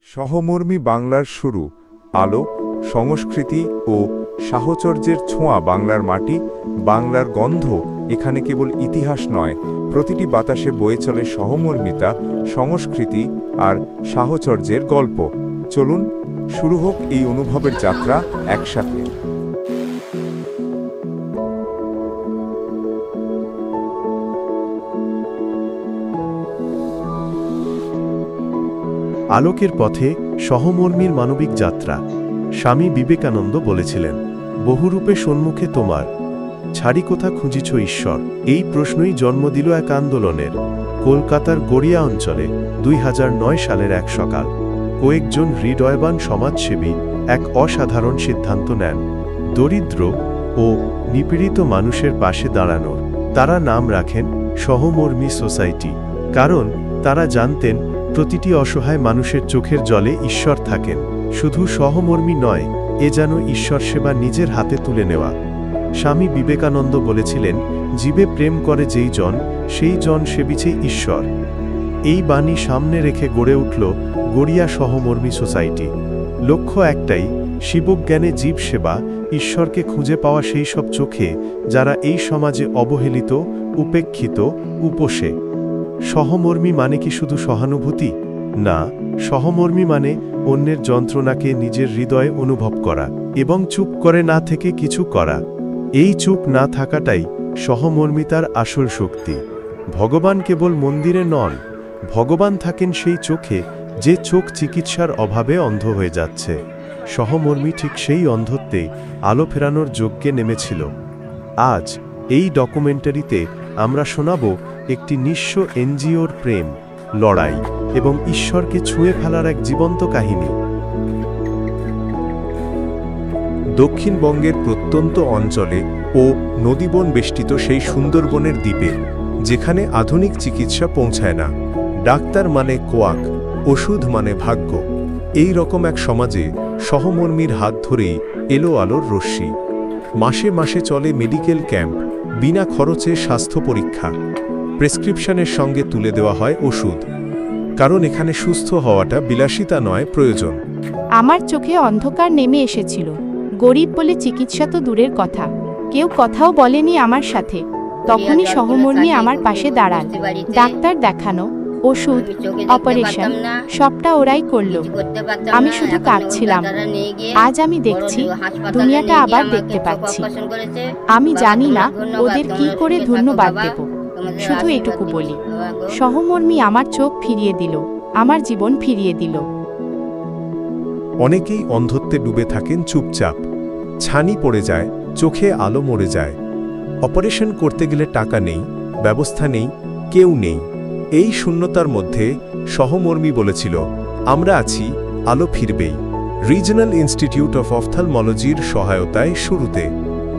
সহমর্মী বাংলার শুরু, আলো, সংস্কৃতি ও সাহচর্যের ছোঁয়া। বাংলার মাটি, বাংলার গন্ধ এখানে কেবল ইতিহাস নয়, প্রতিটি বাতাসে বয়ে চলে সহমর্মিতা, সংস্কৃতি আর সাহচর্যের গল্প। চলুন শুরু হোক এই অনুভবের যাত্রা একসাথে। আলোকের পথে সহমর্মীর মানবিক যাত্রা। স্বামী বিবেকানন্দ বলেছিলেন, বহুরূপে সম্মুখে তোমার, ছাড়ি কোথা খুঁজিছ ঈশ্বর। এই প্রশ্নই জন্ম দিল এক আন্দোলনের। কলকাতার গড়িয়া অঞ্চলে 2009 সালের এক সকাল কয়েকজন হৃদয়বান সমাজসেবী এক অসাধারণ সিদ্ধান্ত নেন, দরিদ্র ও নিপীড়িত মানুষের পাশে দাঁড়ানোর। তারা নাম রাখেন সহমর্মী সোসাইটি, কারণ তারা জানতেন প্রতিটি অসহায় মানুষের চোখের জলে ঈশ্বর থাকেন। শুধু সহমর্মী নয়, এ যেন ঈশ্বর সেবা নিজের হাতে তুলে নেওয়া। স্বামী বিবেকানন্দ বলেছিলেন, জীবে প্রেম করে যেই জন, সেই জন সেবিছে ঈশ্বর। এই বাণী সামনে রেখে গড়ে উঠল গড়িয়া সহমর্মী সোসাইটি। লক্ষ্য একটাই, শিবজ্ঞানে জীব সেবা, ঈশ্বরকে খুঁজে পাওয়া সেই সব চোখে যারা এই সমাজে অবহেলিত, উপেক্ষিত, উপসে। সহমর্মী মানে কি শুধু সহানুভূতি? না, সহমর্মী মানে অন্যের যন্ত্রণাকে নিজের হৃদয়ে অনুভব করা এবং চুপ করে না থেকে কিছু করা। এই চুপ না থাকাটাই সহমর্মিতার আসল শক্তি। ভগবান কেবল মন্দিরে নন, ভগবান থাকেন সেই চোখে, যে চোখ চিকিৎসার অভাবে অন্ধ হয়ে যাচ্ছে। সহমর্মী ঠিক সেই অন্ধত্বে আলো ফেরানোর যজ্ঞে নেমেছিল। আজ এই ডকুমেন্টারিতে আমরা শোনাব একটি নিঃস্ব এনজিওর প্রেম, লড়াই এবং ঈশ্বরকে ছুঁয়ে ফেলার এক জীবন্ত কাহিনী। দক্ষিণবঙ্গের প্রত্যন্ত অঞ্চলে ও নদীবন বেষ্টিত সেই সুন্দরবনের দ্বীপে, যেখানে আধুনিক চিকিৎসা পৌঁছায় না, ডাক্তার মানে কোয়াক, ওষুধ মানে ভাগ্য, এই রকম এক সমাজে সহমর্মীর হাত ধরেই এলো আলোর রশ্মি। মাসে মাসে চলে মেডিকেল ক্যাম্প, বিনা খরচে স্বাস্থ্য পরীক্ষা, প্রেসক্রিপশনের সঙ্গে তুলে দেওয়া হয় ওষুধ, কারণ এখানে সুস্থ হওয়াটা বিলাসিতা নয়, প্রয়োজন। আমার চোখে অন্ধকার নেমে এসেছিল। গরিব বলে চিকিৎসা তো দূরের কথা, কেউ কথাও বলেনি আমার সাথে। তখনই সহমর্মী আমার পাশে দাঁড়াল। ডাক্তার দেখানো, ওষুধ, অপারেশন সবটা ওরাই করলো। আমি শুধু কাঁদছিলাম। আজ আমি দেখছি, দুনিয়াটা আবার দেখতে পাচ্ছি। আমি জানি না ওদের কি করে ধন্যবাদ দেব, শুধু এটুকু বলি, সহমর্মী আমার চোখ ফিরিয়ে দিল, আমার জীবন ফিরিয়ে দিল। অনেকেই অন্ধত্বে ডুবে থাকেন চুপচাপ, ছানি পড়ে যায়, চোখে আলো মরে যায়। অপারেশন করতে গেলে টাকা নেই, ব্যবস্থা নেই, কেউ নেই। এই শূন্যতার মধ্যে সহমর্মী বলেছিল, আমরা আছি, আলো ফিরবেই। রিজনাল ইনস্টিটিউট অফ অফথালমোলজির সহায়তায় শুরুতে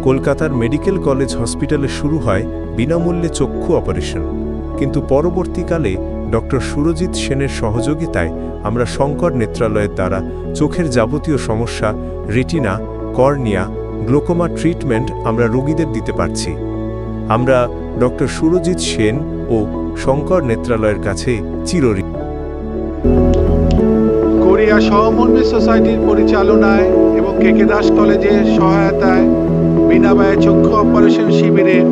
কলকাতার মেডিকেল কলেজ হসপিটালে শুরু হয় বিনামূল্যে চক্ষু অপারেশন। কিন্তু পরবর্তীকালে ডক্টর সুরজিৎ সেনের সহযোগিতায় আমরা শঙ্কর নেত্রালয়ের দ্বারা চোখের যাবতীয় সমস্যা, রেটিনা, কর্নিয়া, গ্লোকোমা ট্রিটমেন্ট আমরা রোগীদের দিতে পারছি। আমরা ডক্টর সুরজিৎ সেন ও শঙ্কর নেত্রালয়ের কাছে চিরঋণী। গড়িয়া সহমর্মী সোসাইটির পরিচালনায় এবং কেকে দাস কলেজের সহায়তায় বিনা ব্যয়ে চক্ষু অপারেশন শিবিরের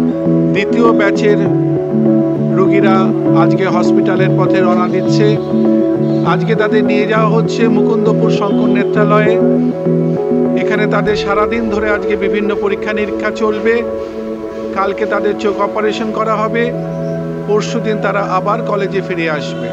দ্বিতীয় ব্যাচের রোগীরা আজকে হসপিটালের পথে রওনা দিচ্ছে। আজকে তাদের নিয়ে যাওয়া হচ্ছে মুকুন্দপুর শঙ্কর নেত্রালয়ে। এখানে তাদের সারাদিন ধরে আজকে বিভিন্ন পরীক্ষা নিরীক্ষা চলবে। কালকে তাদের চোখ অপারেশন করা হবে। পরশুদিন তারা আবার কলেজে ফিরে আসবে।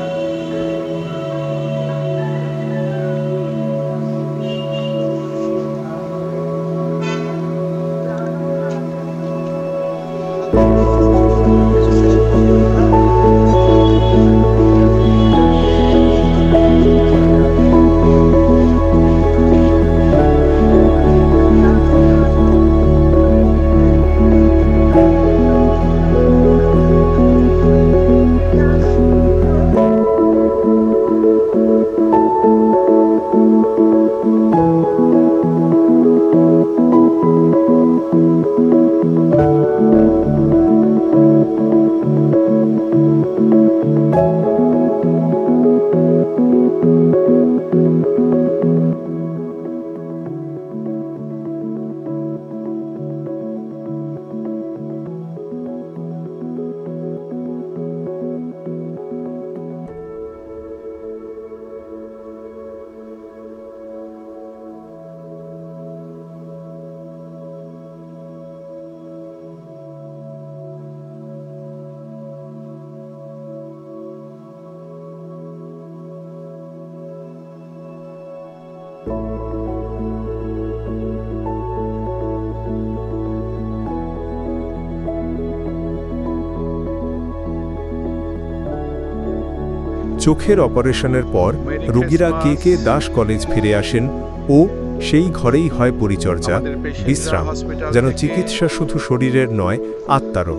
চোখের অপারেশনের পর রোগীরা কে কে দাস কলেজ ফিরে আসেন ও সেই ঘরেই হয় পরিচর্যা, বিশ্রাম, যেন চিকিৎসা শুধু শরীরের নয়, আত্মারও।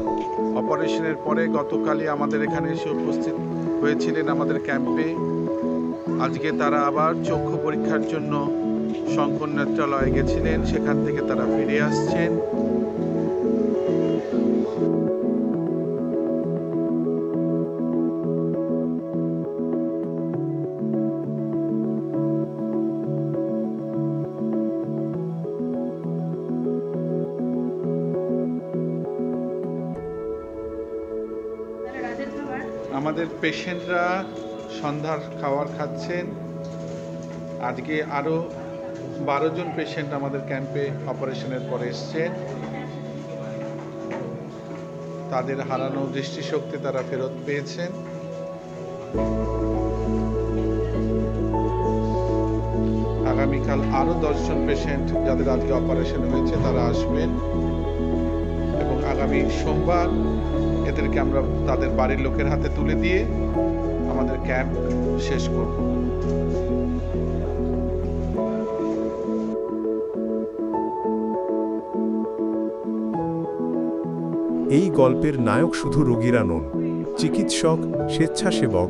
অপারেশনের পরে গতকালই আমাদের এখানে এসে উপস্থিত হয়েছিলেন আমাদের ক্যাম্পে। আজকে তারা আবার চক্ষু পরীক্ষার জন্য শঙ্কর নেত্রালয়ে গেছিলেন, সেখান থেকে তারা ফিরে আসছেন। আমাদের পেশেন্টরা সন্ধ্যার খাবার খাচ্ছেন। আজকে আরও 12 জন পেশেন্ট আমাদের ক্যাম্পে অপারেশনের পরে এসছেন। তাদের হারানো দৃষ্টিশক্তি তারা ফেরত পেয়েছেন। আগামীকাল আরও 10 জন পেশেন্ট যাদের আজকে অপারেশন হয়েছে তারা আসবেন এবং আগামী সোমবার এদেরকে আমরা তাদের বাড়ির লোকের হাতে তুলে দিয়ে আমাদের ক্যাম্প শেষ করব। এই গল্পের নায়ক শুধু রোগীরা নন, চিকিৎসক, স্বেচ্ছাসেবক,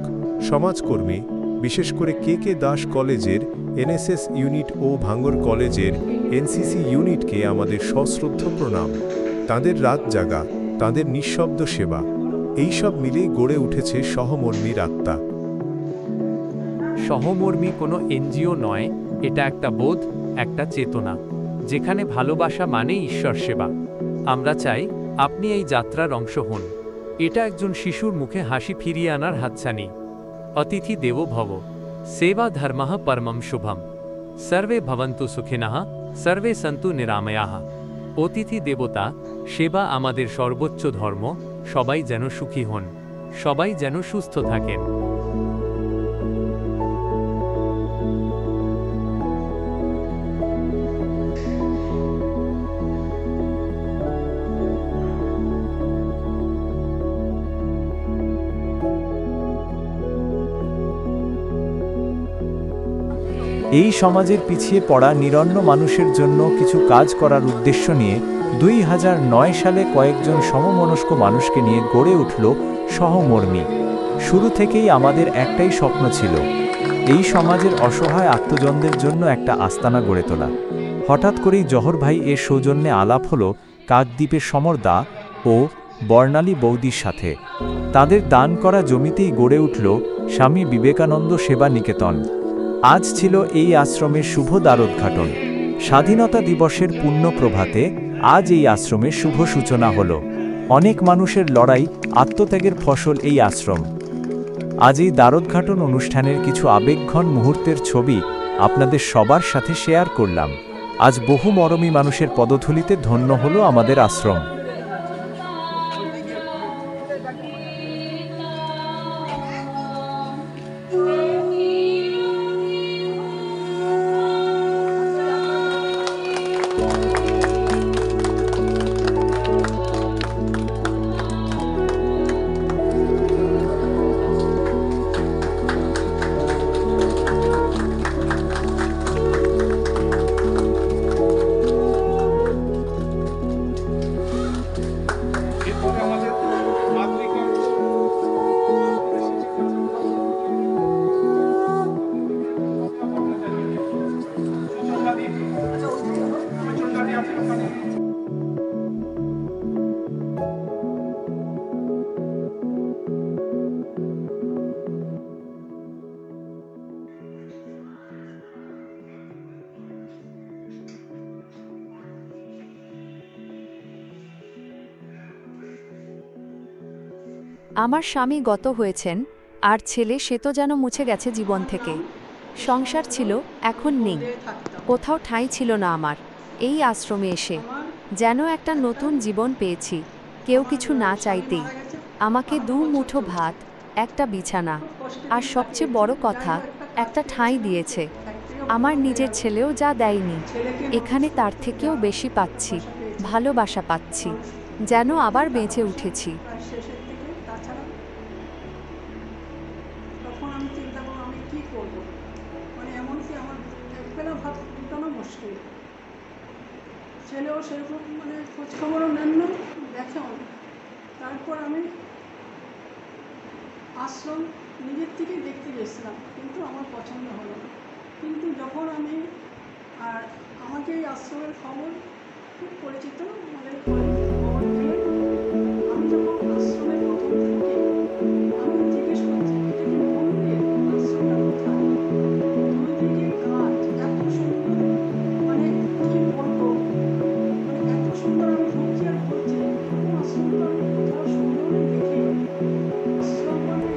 সমাজকর্মী, বিশেষ করে কে কে দাস কলেজের এনএসএস ইউনিট ও ভাঙ্গর কলেজের এনসিসি ইউনিটকে আমাদের সশ্রদ্ধ প্রণাম। তাদের রাত জাগা, তাদের নিঃশব্দ সেবা, এইসব মিলেই গড়ে উঠেছে সহমর্মীর আত্মা। সহমর্মী কোনো এনজিও নয়, এটা একটা বোধ, একটা চেতনা, যেখানে ভালোবাসা মানে ঈশ্বর সেবা। আমরা চাই আপনি এই যাত্রার অংশ হন। এটা একজন শিশুর মুখে হাসি ফিরিয়ে আনার হাতছানি। অতিথি দেবো ভব, সেবা ধর্মঃ পরমম শুভম, সর্বে ভবন্তু সুখিনঃ, সর্বে সন্তু নিরাময়াঃ। অতিথি দেবতা, সেবা আমাদের সর্বোচ্চ ধর্ম। সবাই যেন সুখী হন, সবাই যেন সুস্থ থাকেন। এই সমাজের পিছিয়ে পড়া নিরন্ন মানুষের জন্য কিছু কাজ করার উদ্দেশ্য নিয়ে 2009 সালে কয়েকজন সমমনস্ক মানুষকে নিয়ে গড়ে উঠল সহমর্মী। শুরু থেকেই আমাদের একটাই স্বপ্ন ছিল, এই সমাজের অসহায় আত্মজনদের জন্য একটা আস্তানা গড়ে তোলা। হঠাৎ করেই জহর ভাই এর সৌজন্যে আলাপ হলো কাকদ্বীপের সমর দা ও বর্ণালী বৌদির সাথে। তাদের দান করা জমিতেই গড়ে উঠল স্বামী বিবেকানন্দ সেবা নিকেতন। আজ ছিল এই আশ্রমের শুভ দ্বারোদ্ঘাটন। স্বাধীনতা দিবসের পুণ্য প্রভাতে আজ এই আশ্রমের শুভ সূচনা হল। অনেক মানুষের লড়াই, আত্মত্যাগের ফসল এই আশ্রম। আজ এই দ্বারোদ্ঘাটন অনুষ্ঠানের কিছু আবেগঘন মুহূর্তের ছবি আপনাদের সবার সাথে শেয়ার করলাম। আজ বহু মরমী মানুষের পদধূলিতে ধন্য হলো আমাদের আশ্রম। আমার স্বামী গত হয়েছেন, আর ছেলে সে তো যেন মুছে গেছে জীবন থেকে। সংসার ছিল, এখন নেই। কোথাও ঠাঁই ছিল না আমার। এই আশ্রমে এসে যেন একটা নতুন জীবন পেয়েছি, কেউ কিছু না চাইতেই। আমাকে 2 মুঠো ভাত, একটা বিছানা, আর সবচেয়ে বড় কথা, একটা ঠাঁই দিয়েছে। আমার নিজের ছেলেও যা দেয়নি, এখানে তার থেকেও বেশি পাচ্ছি, ভালোবাসা পাচ্ছি, যেন আবার বেঁচে উঠেছি। তখন আমি চিন্তা করলাম আমি কী করবো, মানে এমনকি আমার একবেলা ভাত ফুটানো মুশকিল। ছেলেও সেরকম মানে খোঁজখবরও নেন না, দেখেও না। তারপর আমি আশ্রম নিজের থেকেই দেখতে গেছিলাম, কিন্তু আমার পছন্দ হলো না। কিন্তু যখন আমি আর আমাকে এই আশ্রমের খবর খুব পরিচিত আমাদের খবর দিলে, আমি যখন আশ্রমের প্রথম থেকে আমি জিজ্ঞেস করছি এটা কি মন্দির, আশ্রমটা কোথায়, দুই দিকে গাছ এত সুন্দর, মানে কি বলবো, মানে এত সুন্দর। আমি ঢুকছি আর বলছি এরকম আশ্রম তো আমি কোথাও সুন্দর দেখি আশ্রম, মানে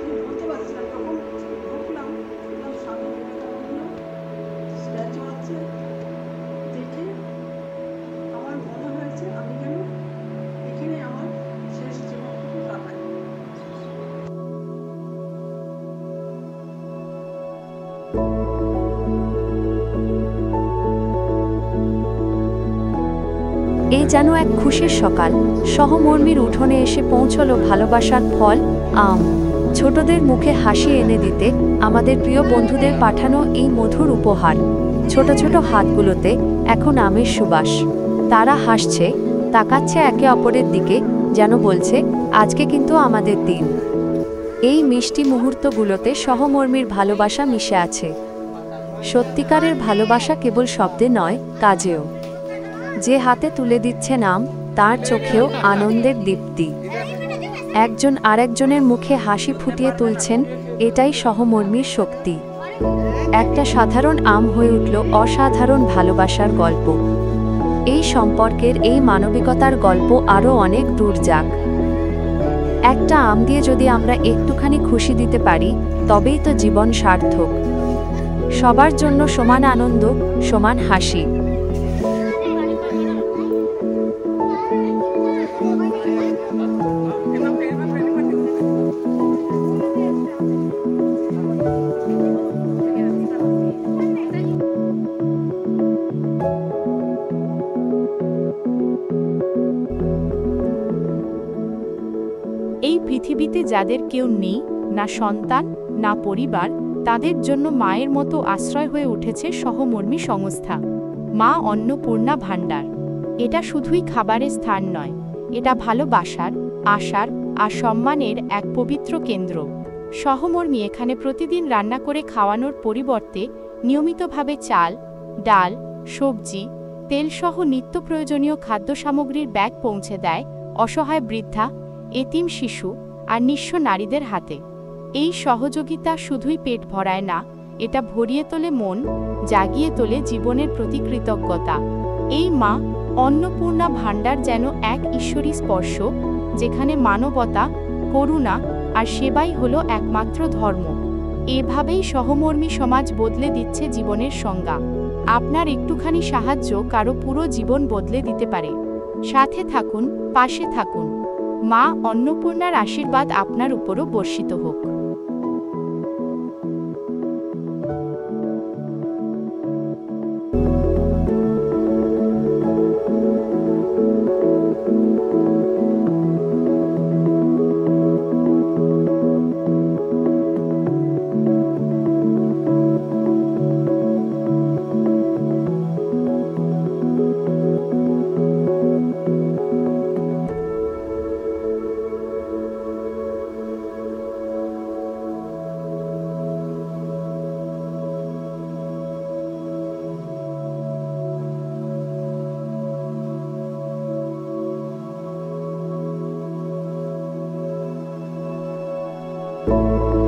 আমি বলতে পারছিলাম। তখন ঢুকলাম, স্বামী বিবেকানন্দ স্ট্যাচু আছে, দেখে আমার মনে হয়েছে আমি যেন এখানে আমার শেষ জীবনটুকু কাটাই। এই যেন এক খুশির সকাল। সহমর্মীর উঠোনে এসে পৌঁছলো ভালোবাসার ফল, আম। ছোটদের মুখে হাসি এনে দিতে আমাদের প্রিয় বন্ধুদের পাঠানো এই মধুর উপহার। ছোট ছোট হাতগুলোতে এখন আমের সুবাস। তারা হাসছে, তাকাচ্ছে একে অপরের দিকে, যেন বলছে আজকে কিন্তু আমাদের দিন। এই মিষ্টি মুহূর্তগুলোতে সহমর্মীর ভালোবাসা মিশে আছে। সত্যিকারের ভালোবাসা কেবল শব্দে নয়, কাজেও। যে হাতে তুলে দিচ্ছে নাম, তার চোখেও আনন্দের দীপ্তি। একজন আরেকজনের মুখে হাসি ফুটিয়ে তুলছেন, এটাই সহমর্মীর শক্তি। একটা সাধারণ আম হয়ে উঠল অসাধারণ ভালোবাসার গল্প। এই সম্পর্কের, এই মানবিকতার গল্প আরও অনেক দূর যাক। একটা আম দিয়ে যদি আমরা একটুখানি খুশি দিতে পারি, তবেই তো জীবন সার্থক। সবার জন্য সমান আনন্দ, সমান হাসি। এই পৃথিবীতে যাদের কেউ নেই, না সন্তান না পরিবার, তাদের জন্য মায়ের মতো আশ্রয় হয়ে উঠেছে সহমর্মী সংস্থা মা অন্নপূর্ণা ভাণ্ডার। এটা শুধুই খাবারের স্থান নয়, এটা ভালোবাসার, আশার আর সম্মানের এক পবিত্র কেন্দ্র। সহমর্মী এখানে প্রতিদিন রান্না করে খাওয়ানোর পরিবর্তে নিয়মিতভাবে চাল, ডাল, সবজি, তেলসহ নিত্য প্রয়োজনীয় খাদ্য সামগ্রীর ব্যাগ পৌঁছে দেয় অসহায় বৃদ্ধা, এতিম শিশু আর নিঃস্ব নারীদের হাতে। এই সহযোগিতা শুধুই পেট ভরায় না, এটা ভরিয়ে তোলে মন, জাগিয়ে তোলে জীবনের প্রতি কৃতজ্ঞতা। এই মা অন্নপূর্ণা ভাণ্ডার যেন এক ঈশ্বরী স্পর্শ, যেখানে মানবতা, করুণা আর সেবাই হলো একমাত্র ধর্ম। এভাবেই সহমর্মী সমাজ বদলে দিচ্ছে জীবনের সংজ্ঞা। আপনার একটুখানি সাহায্য কারো পুরো জীবন বদলে দিতে পারে। সাথে থাকুন, পাশে থাকুন। মা অন্নপূর্ণার আশীর্বাদ আপনার উপরও বর্ষিত হোক।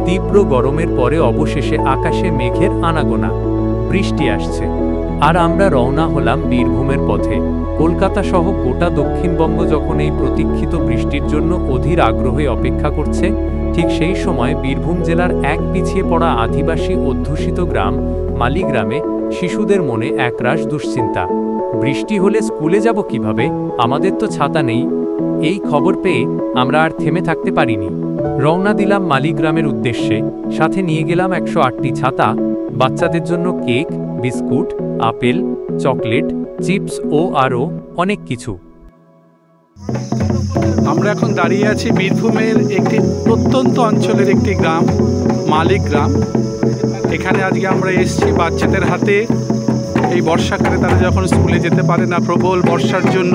তীব্র গরমের পরে অবশেষে আকাশে মেঘের আনাগোনা, বৃষ্টি আসছে। আর আমরা রওনা হলাম বীরভূমের পথে। কলকাতা সহ গোটা দক্ষিণবঙ্গ যখন এই প্রতীক্ষিত বৃষ্টির জন্য অধীর আগ্রহে অপেক্ষা করছে, ঠিক সেই সময় বীরভূম জেলার এক পিছিয়ে পড়া আদিবাসী অধ্যুষিত গ্রাম মালিগ্রামে শিশুদের মনে একরাশ দুশ্চিন্তা। বৃষ্টি হলে স্কুলে যাব কিভাবে? আমাদের তো ছাতা নেই। এই খবর পেয়ে আমরা আর থেমে থাকতে পারিনি। রওনা দিলাম মালিগ্রামের উদ্দেশ্যে। সাথে নিয়ে গেলাম 108টি ছাতা, বাচ্চাদের জন্য cake, biscuit, apple, chocolate, chips ও আরও অনেক কিছু। আমরা এখন দাঁড়িয়ে আছি বীরভূমের একটি প্রত্যন্ত অঞ্চলের একটি গ্রাম, মালিক গ্রাম। এখানে আজকে আমরা এসেছি বাচ্চাদের হাতে এই বর্ষাকালে তারা যখন স্কুলে যেতে পারে না প্রবল বর্ষার জন্য,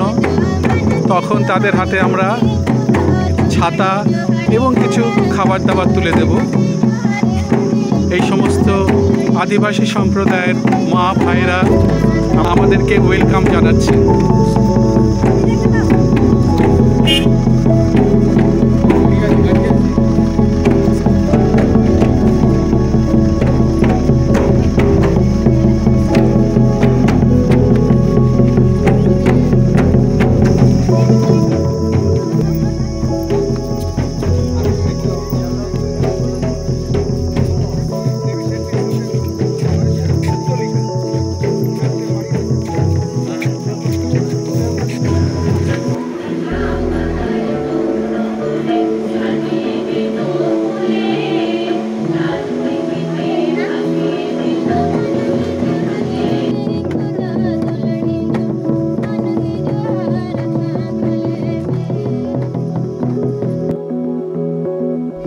তখন তাদের হাতে আমরা ছাতা এবং কিছু খাবার দাবার তুলে দেব। এই সমস্ত আদিবাসী সম্প্রদায়ের মা ভাইরা আমাদেরকে ওয়েলকাম জানাচ্ছে।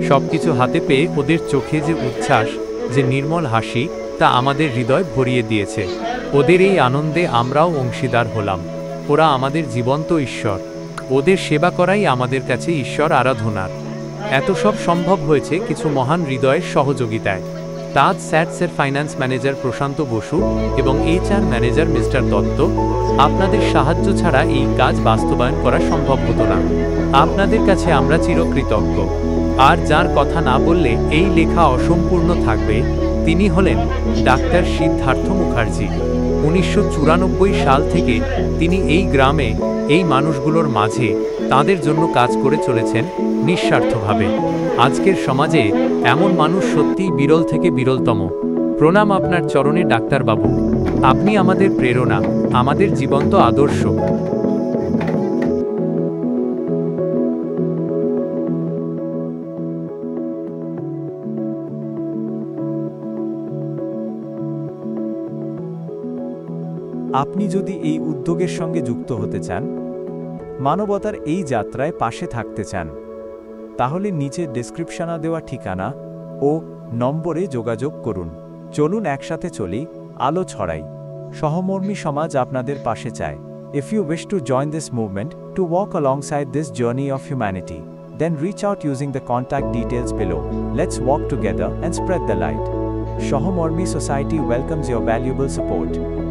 সবকিছু হাতে পেয়ে ওদের চোখে যে উচ্ছ্বাস, যে নির্মল হাসি, তা আমাদের হৃদয় ভরিয়ে দিয়েছে। ওদের এই আনন্দে আমরাও অংশীদার হলাম। ওরা আমাদের জীবন্ত ঈশ্বর। ওদের সেবা করাই আমাদের কাছে ঈশ্বর আরাধনার। এত সব সম্ভব হয়েছে কিছু মহান হৃদয়ের সহযোগিতায়। তাজ স্যাটসের ফাইন্যান্স ম্যানেজার প্রশান্ত বসু এবং HR ম্যানেজার মিস্টার দত্ত, আপনাদের সাহায্য ছাড়া এই কাজ বাস্তবায়ন করা সম্ভব হতো না। আপনাদের কাছে আমরা চিরকৃতজ্ঞ। আর যার কথা না বললে এই লেখা অসম্পূর্ণ থাকবে, তিনি হলেন ডাক্তার সিদ্ধার্থ মুখার্জি। 1994 সাল থেকে তিনি এই গ্রামে, এই মানুষগুলোর মাঝে তাদের জন্য কাজ করে চলেছেন নিঃস্বার্থভাবে। আজকের সমাজে এমন মানুষ সত্যিই বিরল থেকে বিরলতম। প্রণাম আপনার চরণে ডাক্তারবাবু। আপনি আমাদের প্রেরণা, আমাদের জীবন্ত আদর্শ। আপনি যদি এই উদ্যোগের সঙ্গে যুক্ত হতে চান, মানবতার এই যাত্রায় পাশে থাকতে চান, তাহলে নিচে ডেসক্রিপশনে দেওয়া ঠিকানা ও নম্বরে যোগাযোগ করুন। চলুন একসাথে চলি, আলো ছড়াই। সহমর্মী সমাজ আপনাদের পাশে চায়। If you wish to join this movement, to walk alongside this journey of humanity, then reach out using the contact details below. Let's walk together and spread the light. Sahomormi Society welcomes your valuable support.